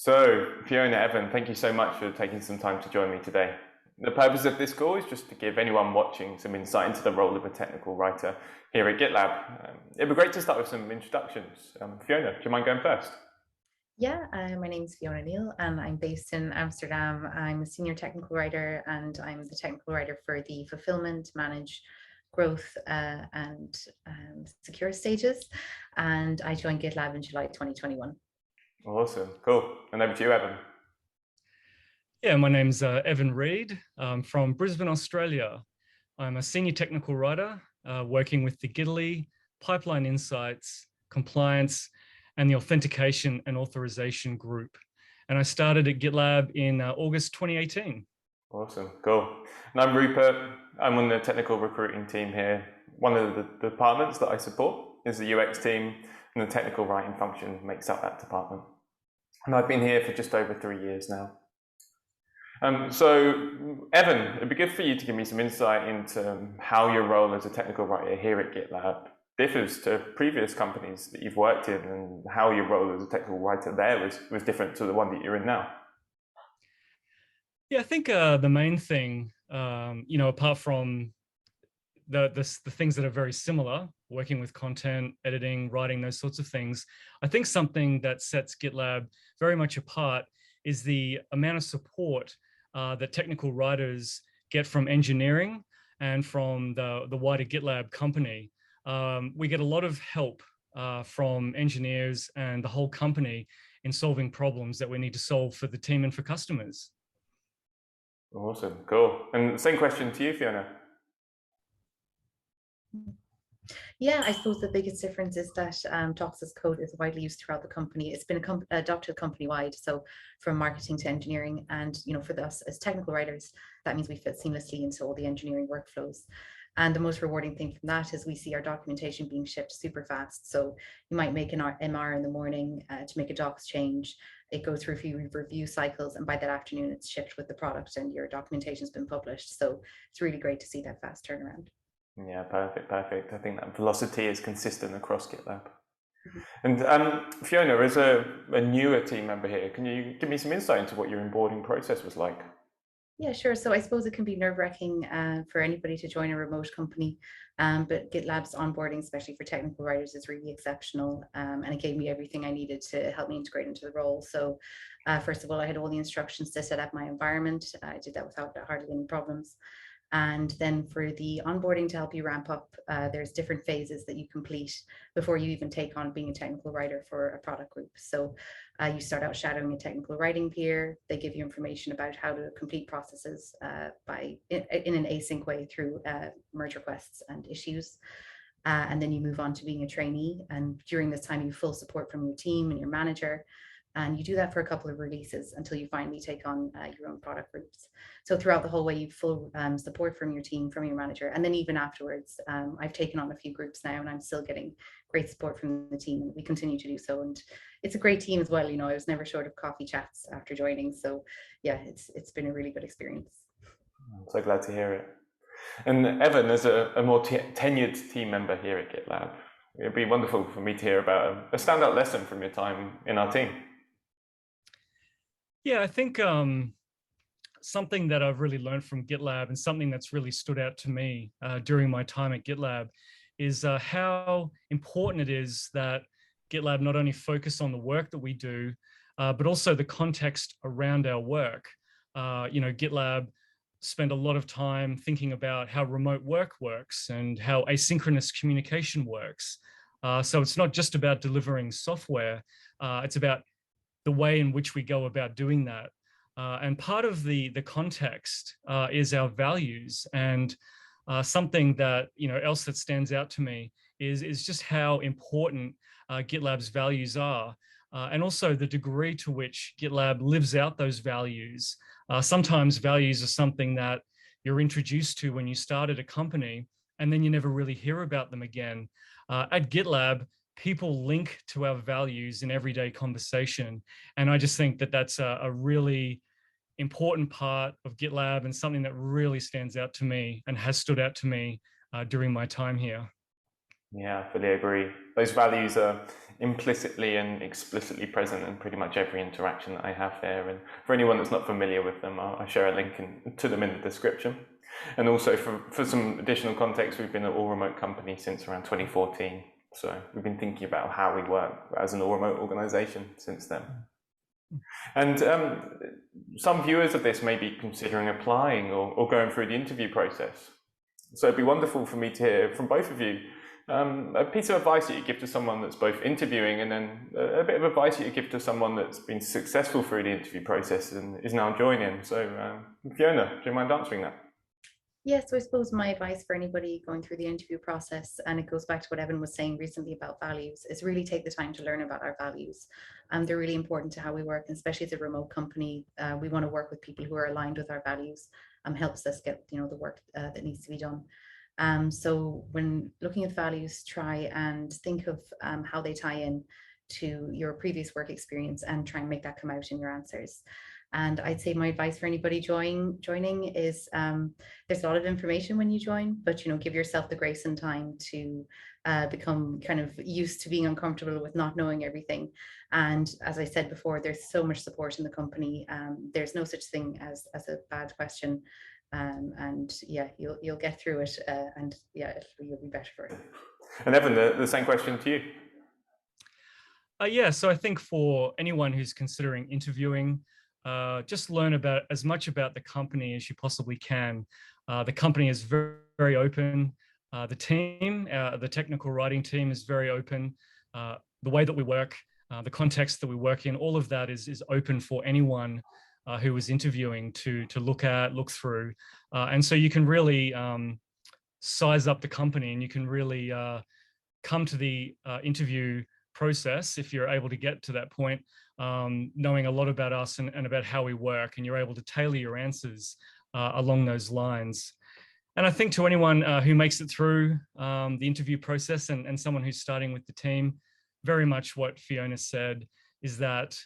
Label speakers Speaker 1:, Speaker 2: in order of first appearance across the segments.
Speaker 1: So, Fiona, Evan, thank you so much for taking some time to join me today. The purpose of this call is just to give anyone watching some insight into the role of a technical writer here at GitLab. It'd be great to start with some introductions. Fiona, do you mind going first?
Speaker 2: Yeah, my name is Fiona Neal and I'm based in Amsterdam. I'm a senior technical writer and I'm the technical writer for the fulfillment, manage, growth and secure stages. And I joined GitLab in July 2021.
Speaker 1: Awesome, cool. And over to you, Evan.
Speaker 3: Yeah, my name's Evan Reid. I'm from Brisbane, Australia. I'm a senior technical writer working with the GitLab, pipeline insights, compliance, and the authentication and authorization group. And I started at GitLab in August 2018.
Speaker 1: Awesome, cool. And I'm Rupert. I'm on the technical recruiting team here. One of the departments that I support is the UX team, and the technical writing function makes up that department. And I've been here for just over 3 years now. So, Evan, it'd be good for you to give me some insight into how your role as a technical writer here at GitLab differs to previous companies that you've worked in, and how your role as a technical writer there was different to the one that you're in now.
Speaker 3: Yeah, I think the main thing, apart from the things that are very similar, working with content, editing, writing, those sorts of things, I think something that sets GitLab very much apart is the amount of support that technical writers get from engineering and from the wider GitLab company. We get a lot of help from engineers and the whole company in solving problems that we need to solve for the team and for customers.
Speaker 1: Awesome, cool. And same question to you, Fiona.
Speaker 2: Yeah, I suppose the biggest difference is that Docs as code is widely used throughout the company. It's been adopted company-wide, so from marketing to engineering. And for us as technical writers, that means we fit seamlessly into all the engineering workflows. And the most rewarding thing from that is we see our documentation being shipped super fast. So you might make an MR in the morning to make a docs change. It goes through a few review cycles, and by that afternoon, it's shipped with the product and your documentation's been published. So it's really great to see that fast turnaround.
Speaker 1: Yeah, perfect. I think that velocity is consistent across GitLab. And Fiona, as a newer team member here, can you give me some insight into what your onboarding process was like?
Speaker 2: Yeah, sure. So I suppose it can be nerve-wracking for anybody to join a remote company, but GitLab's onboarding, especially for technical writers, is really exceptional, and it gave me everything I needed to help me integrate into the role. So first of all, I had all the instructions to set up my environment. I did that without hardly any problems. And then for the onboarding to help you ramp up, there's different phases that you complete before you even take on being a technical writer for a product group. So you start out shadowing a technical writing peer. They give you information about how to complete processes in an async way through merge requests and issues. And then you move on to being a trainee. And during this time, you have full support from your team and your manager. And you do that for a couple of releases until you finally take on your own product groups. So throughout the whole way, you have full support from your team, from your manager. And then even afterwards, I've taken on a few groups now and I'm still getting great support from the team, and we continue to do so. And it's a great team as well. I was never short of coffee chats after joining. So yeah, it's been a really good experience.
Speaker 1: I'm so glad to hear it. And Evan, as a more tenured team member here at GitLab, it'd be wonderful for me to hear about a standout lesson from your time in our team.
Speaker 3: Yeah, I think something that I've really learned from GitLab, and something that's really stood out to me during my time at GitLab, is how important it is that GitLab not only focus on the work that we do, but also the context around our work. GitLab spend a lot of time thinking about how remote work works and how asynchronous communication works. So it's not just about delivering software, it's about the way in which we go about doing that. And part of the context is our values. And something that, else that stands out to me is just how important GitLab's values are. And also the degree to which GitLab lives out those values. Sometimes values are something that you're introduced to when you start at a company, and then you never really hear about them again. At GitLab, people link to our values in everyday conversation. And I just think that that's a really important part of GitLab, and something that really stands out to me and has stood out to me during my time here.
Speaker 1: Yeah, I fully agree. Those values are implicitly and explicitly present in pretty much every interaction that I have there. And for anyone that's not familiar with them, I'll share a link to them in the description. And also for some additional context, we've been an all-remote company since around 2014. So we've been thinking about how we work as an all-remote organization since then. And some viewers of this may be considering applying or going through the interview process. So it'd be wonderful for me to hear from both of you a piece of advice that you give to someone that's both interviewing, and then a bit of advice that you give to someone that's been successful through the interview process and is now joining. So Fiona, do you mind answering that?
Speaker 2: Yes, so I suppose my advice for anybody going through the interview process, and it goes back to what Evan was saying recently about values, is really take the time to learn about our values. They're really important to how we work, and especially as a remote company, we want to work with people who are aligned with our values. Helps us get the work that needs to be done. So when looking at values, try and think of how they tie in to your previous work experience and try and make that come out in your answers. And I'd say my advice for anybody joining is there's a lot of information when you join, but give yourself the grace and time to become kind of used to being uncomfortable with not knowing everything. And as I said before, there's so much support in the company. There's no such thing as a bad question. And yeah, you'll get through it, and yeah, you'll be better for it.
Speaker 1: And Evan, the same question to you.
Speaker 3: Yeah, so I think for anyone who's considering interviewing, just learn as much about the company as you possibly can. The company is very, very open. The team, the technical writing team, is very open. The way that we work, the context that we work in, all of that is open for anyone who is interviewing to look through. And so you can really size up the company, and you can really come to the interview process, if you're able to get to that point, knowing a lot about us and about how we work, and you're able to tailor your answers along those lines. And I think to anyone who makes it through the interview process, and someone who's starting with the team, very much what Fiona said is that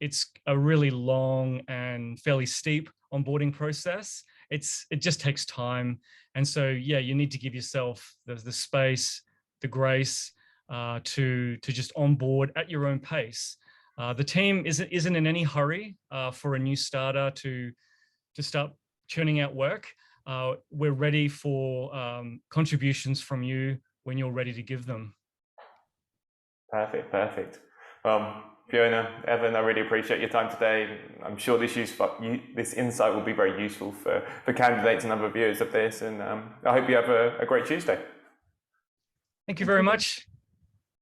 Speaker 3: it's a really long and fairly steep onboarding process. It just takes time. And so, yeah, you need to give yourself the space, the grace to just onboard at your own pace. The team isn't in any hurry for a new starter to start churning out work. We're ready for contributions from you when you're ready to give them.
Speaker 1: Perfect. Fiona, Evan, I really appreciate your time today. I'm sure this insight will be very useful for candidates and other viewers of this, and I hope you have a great Tuesday.
Speaker 3: Thank you very much.